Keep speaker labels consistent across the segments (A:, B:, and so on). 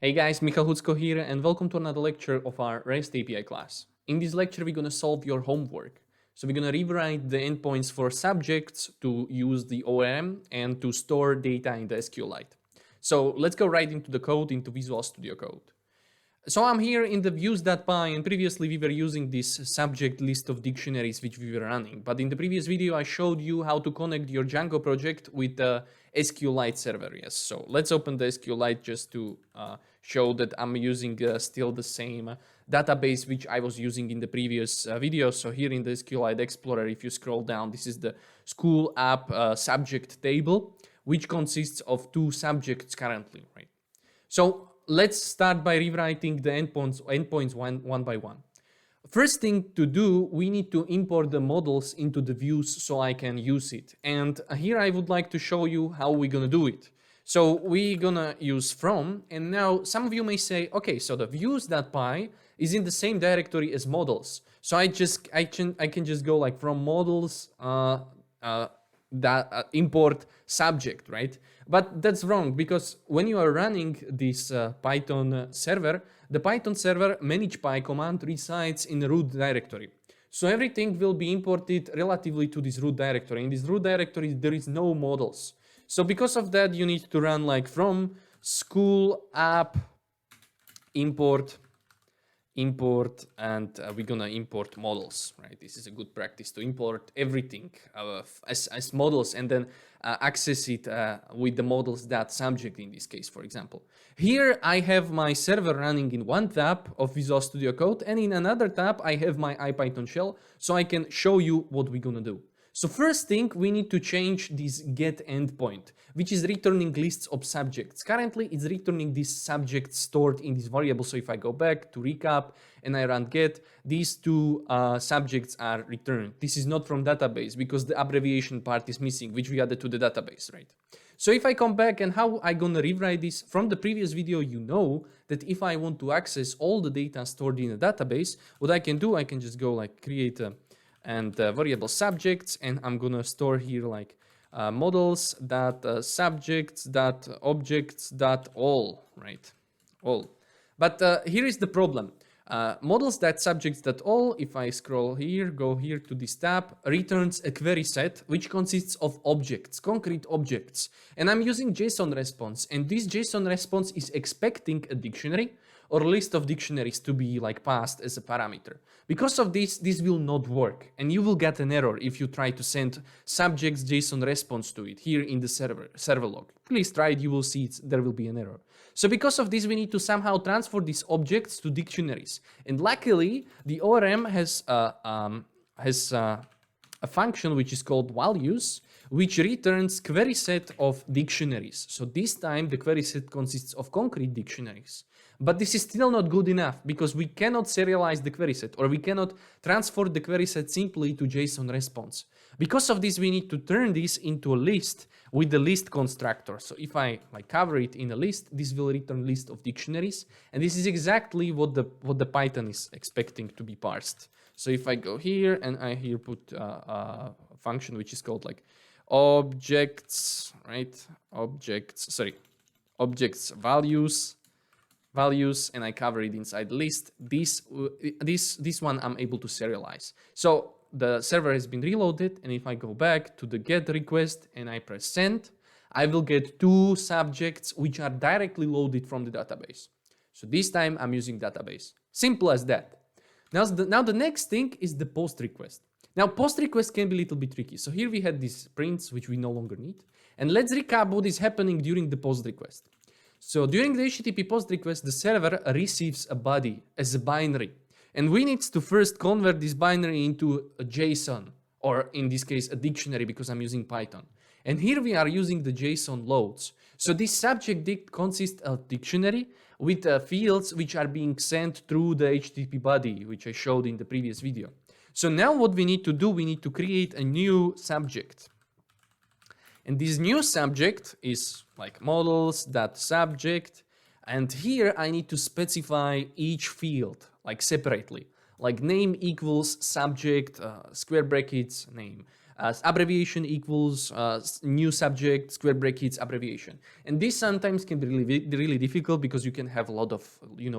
A: Hey guys, Michal Hucko here and welcome to another lecture of our REST API class. In this lecture, we're going to solve your homework. So we're going to rewrite the endpoints for subjects to use the ORM and to store data in the SQLite. So let's go right into the code, into Visual Studio Code. So I'm here in the views.py, and previously we were using this subject list of dictionaries which we were running. But in the previous video, I showed you how to connect your Django project with the SQLite server. Yes, so let's open the SQLite just to show that I'm using still the same database which I was using in the previous video. So here in the SQLite Explorer, if you scroll down, this is the school app subject table, which consists of two subjects currently, right? So let's start by rewriting the endpoints one by one. First thing to do, we need to import the models into the views so I can use it. And here I would like to show you how we're gonna do it. So we're gonna use from, and now some of you may say, okay, so the views.py is in the same directory as models. So I can just go like from models import subject, right? But that's wrong, because when you are running this Python server, the Python server manage.py command resides in the root directory. So everything will be imported relatively to this root directory. In this root directory, there is no models. So because of that, you need to run like from school app import, and we're gonna import models, right? This is a good practice to import everything as models and then access it with the models that subject in this case, for example. Here I have my server running in one tab of Visual Studio Code, and in another tab I have my IPython shell, so I can show you what we're gonna do. So first thing, we need to change this get endpoint, which is returning lists of subjects. Currently, it's returning these subjects stored in this variable. So if I go back to recap and I run get, these two subjects are returned. This is not from database because the abbreviation part is missing, which we added to the database, right? So if I come back, and how I gonna rewrite this, from the previous video, you know that if I want to access all the data stored in a database, what I can do, I can just go like create a variable subjects, and I'm gonna store here like models that subjects that objects that all, right? All. But here is the problem. Models that subjects that all, if I scroll here, go here to this tab, returns a query set which consists of objects, concrete objects. And I'm using JSON response, and this JSON response is expecting a dictionary or list of dictionaries to be like passed as a parameter. Because of this will not work, and you will get an error if you try to send subjects JSON response to it here in the server log. Please try it, you will see there will be an error. So because of this, we need to somehow transfer these objects to dictionaries. And luckily, the ORM has a function which is called values, which returns query set of dictionaries. So this time the query set consists of concrete dictionaries. But this is still not good enough, because we cannot serialize the query set, or we cannot transfer the query set simply to JSON response. Because of this, we need to turn this into a list with the list constructor. So if I like cover it in a list, this will return list of dictionaries, and this is exactly what the Python is expecting to be parsed. So if I go here and I here put a function which is called like objects, right? Objects values, and I cover it inside the list. This one I'm able to serialize. So the server has been reloaded, and if I go back to the get request and I press send, I will get two subjects which are directly loaded from the database. So this time I'm using database. Simple as that. Now the next thing is the post request. Now post request can be a little bit tricky. So here we had these prints which we no longer need. And let's recap what is happening during the post request. So during the HTTP post request, the server receives a body as a binary. And we need to first convert this binary into a JSON, or in this case, a dictionary, because I'm using Python. And here we are using the JSON loads. So this subject dict consists of dictionary with fields which are being sent through the HTTP body, which I showed in the previous video. So now what we need to do, we need to create a new subject. And this new subject is like models.subject. And here I need to specify each field like separately, like name equals subject, square brackets, name. abbreviation equals new subject, square brackets, abbreviation. And this sometimes can be really difficult because you can have a lot of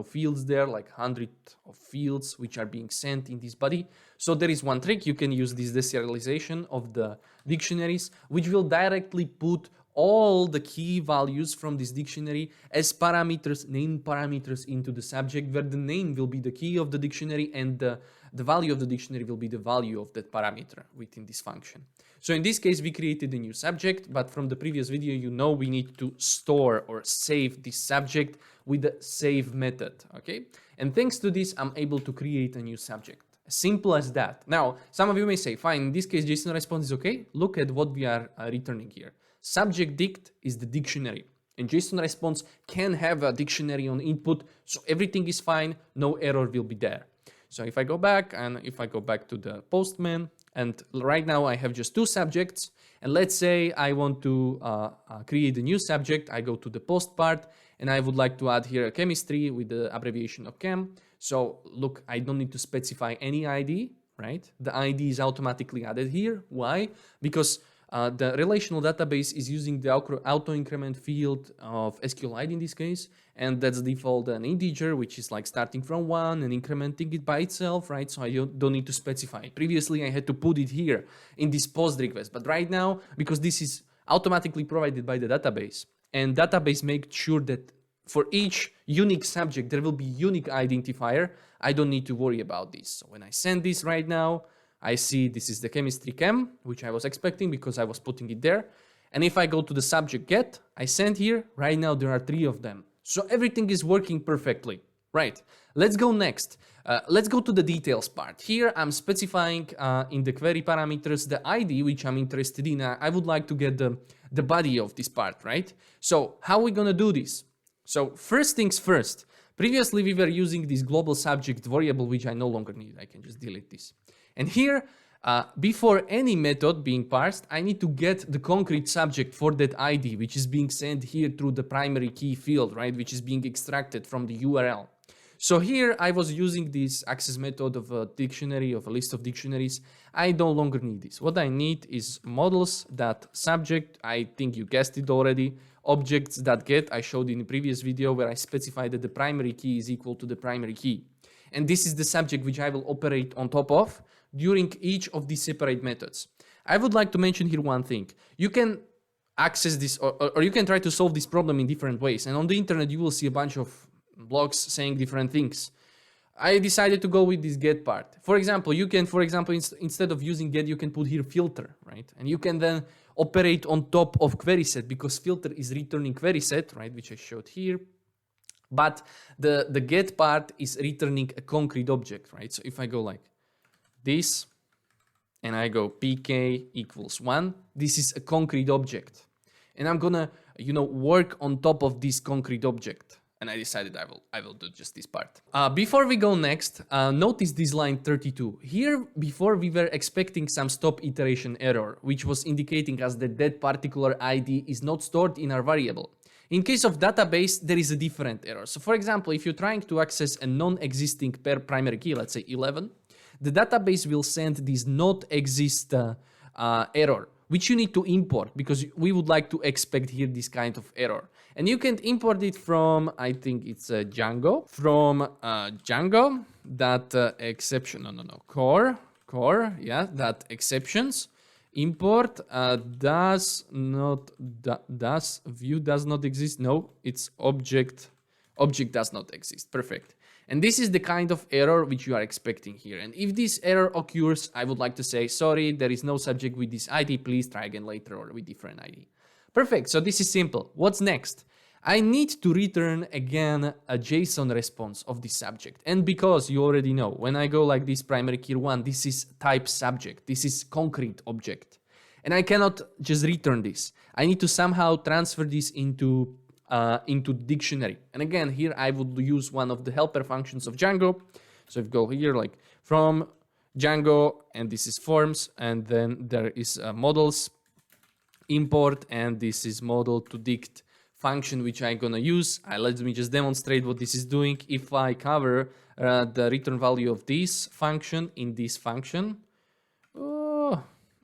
A: fields there, like hundreds of fields which are being sent in this body. So there is one trick. You can use this deserialization of the dictionaries, which will directly put all the key values from this dictionary as parameters, name parameters into the subject, where the name will be the key of the dictionary and the value of the dictionary will be the value of that parameter within this function. So in this case, we created a new subject, but from the previous video, we need to store or save this subject with the save method, okay? And thanks to this, I'm able to create a new subject. Simple as that. Now, some of you may say, fine, in this case, JSON response is okay. Look at what we are returning here. Subject dict is the dictionary, and JSON response can have a dictionary on input, so everything is fine, no error will be there. So if I go back to the postman, and right now I have just two subjects, and let's say I want to create a new subject, I go to the post part, and I would like to add here a chemistry with the abbreviation of chem. So look, I don't need to specify any ID, right? The ID is automatically added here. Why? Because the relational database is using the auto-increment field of SQLite in this case, and that's default an integer, which is like starting from 1 and incrementing it by itself, right? So I don't need to specify. Previously, I had to put it here in this post request, but right now, because this is automatically provided by the database, and database makes sure that for each unique subject, there will be unique identifier, I don't need to worry about this. So when I send this right now, I see this is the chemistry chem, which I was expecting because I was putting it there. And if I go to the subject get, I send here, right now there are 3 of them. So everything is working perfectly. Right, let's go next. Let's go to the details part. Here I'm specifying in the query parameters the ID which I'm interested in. I would like to get the body of this part, right? So how are we gonna do this? So first things first. Previously we were using this global subject variable which I no longer need. I can just delete this. And here, before any method being parsed, I need to get the concrete subject for that ID, which is being sent here through the primary key field, right? Which is being extracted from the URL. So here I was using this access method of a dictionary, of a list of dictionaries. I no longer need this. What I need is models.subject. I think you guessed it already. Objects.get. I showed in the previous video where I specified that the primary key is equal to the primary key. And this is the subject which I will operate on top of during each of these separate methods. I would like to mention here one thing. You can access this or you can try to solve this problem in different ways. And on the internet, you will see a bunch of blogs saying different things. I decided to go with this get part. For example, you can, instead of using get, you can put here filter, right? And you can then operate on top of query set because filter is returning query set, right? Which I showed here. But the get part is returning a concrete object, right? So if I go like this and I go pk equals 1, this is a concrete object. And I'm gonna, work on top of this concrete object. And I decided I will do just this part. Before we go next, notice this line 32. Here, before we were expecting some stop iteration error, which was indicating us that particular ID is not stored in our variable. In case of database, there is a different error. So for example, if you're trying to access a non-existing pair primary key, let's say 11, the database will send this not exist error, which you need to import because we would like to expect here this kind of error. And you can import it from, I think it's Django, from Django, that exception, core, yeah, that exceptions. Import does view does not exist. No, it's object does not exist. Perfect. And this is the kind of error which you are expecting here. And if this error occurs, I would like to say, sorry, there is no subject with this ID. Please try again later or with different ID. Perfect. So this is simple. What's next? I need to return again a JSON response of this subject. And because you already know, when I go like this primary key 1, this is type subject. This is concrete object. And I cannot just return this. I need to somehow transfer this into dictionary. And again, here I would use one of the helper functions of Django. So if you go here like from Django, and this is forms, and then there is models import, and this is model to dict function which I'm gonna use. Let me just demonstrate what this is doing. If I cover the return value of this function in this function,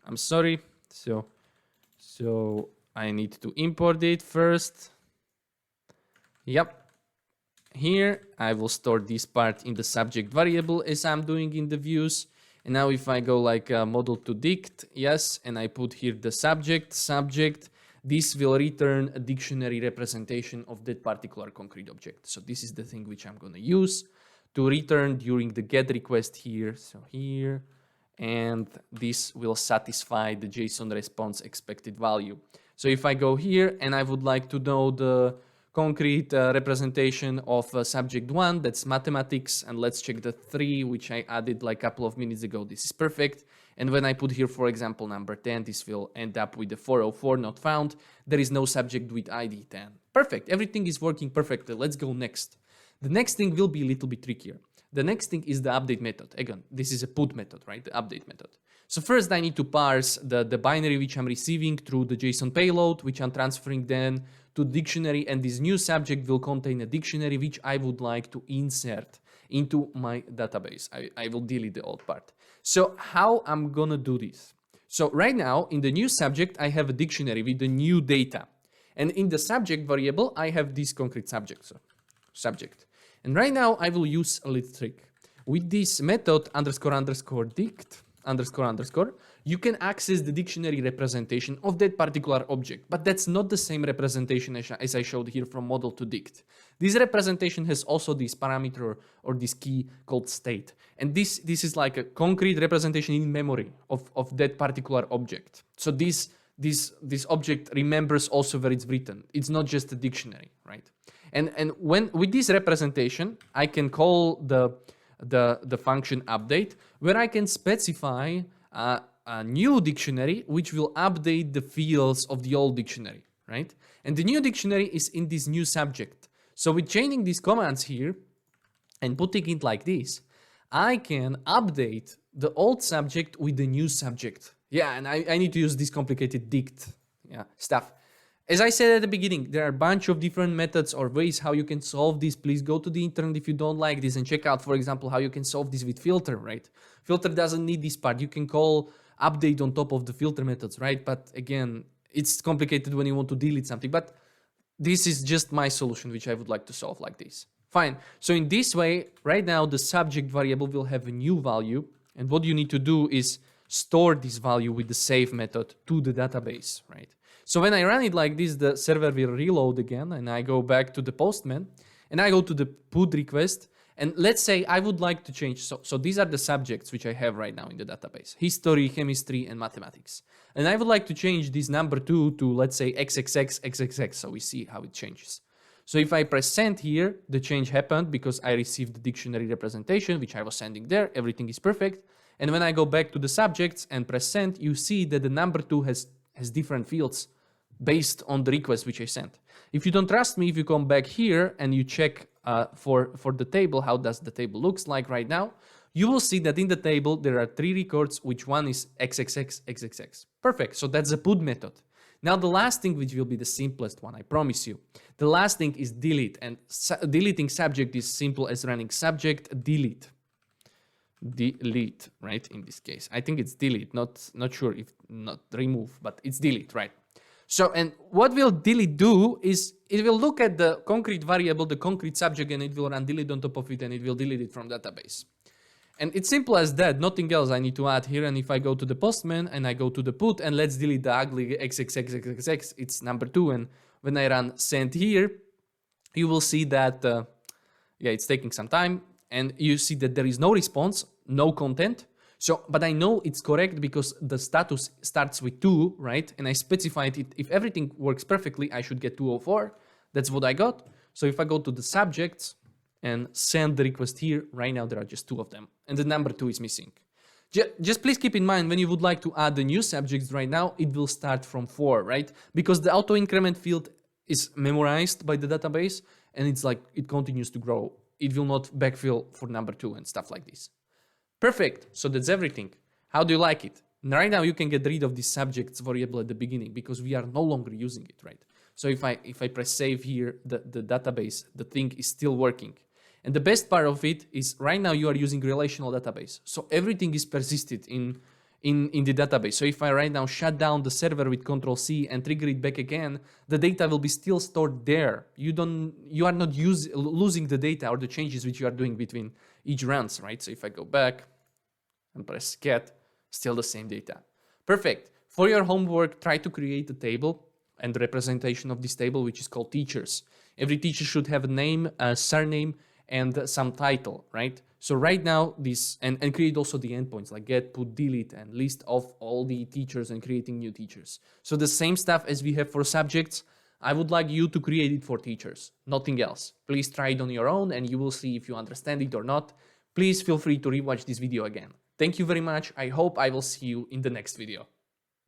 A: I'm sorry. So I need to import it first. Yep. Here I will store this part in the subject variable as I'm doing in the views. And now if I go like model to dict, yes, and I put here the subject, this will return a dictionary representation of that particular concrete object. So this is the thing which I'm going to use to return during the get request here. So here, and this will satisfy the JSON response expected value. So if I go here and I would like to know the concrete representation of subject 1, that's mathematics, and let's check the 3, which I added like a couple of minutes ago. This is perfect. And when I put here, for example, number 10, this will end up with the 404 not found. There is no subject with ID 10. Perfect. Everything is working perfectly. Let's go next. The next thing will be a little bit trickier. The next thing is the update method. Again, this is a put method, right? The update method. So first I need to parse the binary which I'm receiving through the JSON payload, which I'm transferring then to dictionary, and this new subject will contain a dictionary which I would like to insert into my database. I will delete the old part. So how I'm gonna do this? So right now in the new subject, I have a dictionary with the new data. And in the subject variable, I have this concrete subject. So subject. And right now I will use a little trick. With this method __dict __, you can access the dictionary representation of that particular object, but that's not the same representation as I showed here from model to dict. This representation has also this parameter or this key called state. And this is like a concrete representation in memory of that particular object. So this object remembers also where it's written. It's not just a dictionary, right? And when with this representation, I can call the function update, where I can specify a new dictionary which will update the fields of the old dictionary, right? And the new dictionary is in this new subject. So with chaining these commands here and putting it like this, I can update the old subject with the new subject. Yeah, and I need to use this complicated dict stuff. As I said at the beginning, there are a bunch of different methods or ways how you can solve this. Please go to the internet if you don't like this and check out, for example, how you can solve this with filter, right? Filter doesn't need this part. You can call update on top of the filter methods, right? But again, it's complicated when you want to delete something. But this is just my solution, which I would like to solve like this. Fine. So in this way, right now, the subject variable will have a new value. And what you need to do is store this value with the save method to the database, right? So when I run it like this, the server will reload again, and I go back to the postman, and I go to the put request, and let's say I would like to change. So these are the subjects which I have right now in the database: history, chemistry, and mathematics. And I would like to change this number 2 to, let's say, XXX, so we see how it changes. So if I press send here, the change happened because I received the dictionary representation, which I was sending there. Everything is perfect. And when I go back to the subjects and press send, you see that the number 2 has different fields based on the request which I sent. If you don't trust me, if you come back here and you check for the table, how does the table looks like right now, you will see that in the table there are 3 records, which one is XXX. Perfect, so that's the put method. Now the last thing, which will be the simplest one, I promise you. The last thing is delete, and deleting subject is simple as running subject delete. Delete, right? In this case, I think it's delete, not sure if not remove, but it's delete, right? So, and what will delete do is it will look at the concrete variable, the concrete subject, and it will run delete on top of it, and it will delete it from database. And it's simple as that, nothing else I need to add here. And if I go to the postman and I go to the put and let's delete the ugly XXXXX, it's number 2. And when I run send here, you will see that, it's taking some time, and you see that there is no response, no content. So, but I know it's correct because the status starts with 2, right? And I specified it. If everything works perfectly, I should get 204. That's what I got. So if I go to the subjects and send the request here, right now there are just 2 of them. And the number 2 is missing. Just please keep in mind, when you would like to add the new subjects right now, it will start from 4, right? Because the auto increment field is memorized by the database, and it's like it continues to grow. It will not backfill for number 2 and stuff like this. Perfect. So that's everything. How do you like it? Right now you can get rid of this subjects variable at the beginning because we are no longer using it, right? So if I press save here, the database, the thing is still working. And the best part of it is right now you are using relational database. So everything is persisted in in the database. So if I right now shut down the server with Control-C and trigger it back again, the data will be still stored there. You are not losing the data or the changes which you are doing between each runs, right? So if I go back and press get, still the same data. Perfect. For your homework, try to create a table and the representation of this table, which is called teachers. Every teacher should have a name, a surname, and some title, right? So right now, this, and create also the endpoints like get, put, delete, and list of all the teachers and creating new teachers. So the same stuff as we have for subjects, I would like you to create it for teachers, nothing else. Please try it on your own and you will see if you understand it or not. Please feel free to rewatch this video again. Thank you very much. I hope I will see you in the next video.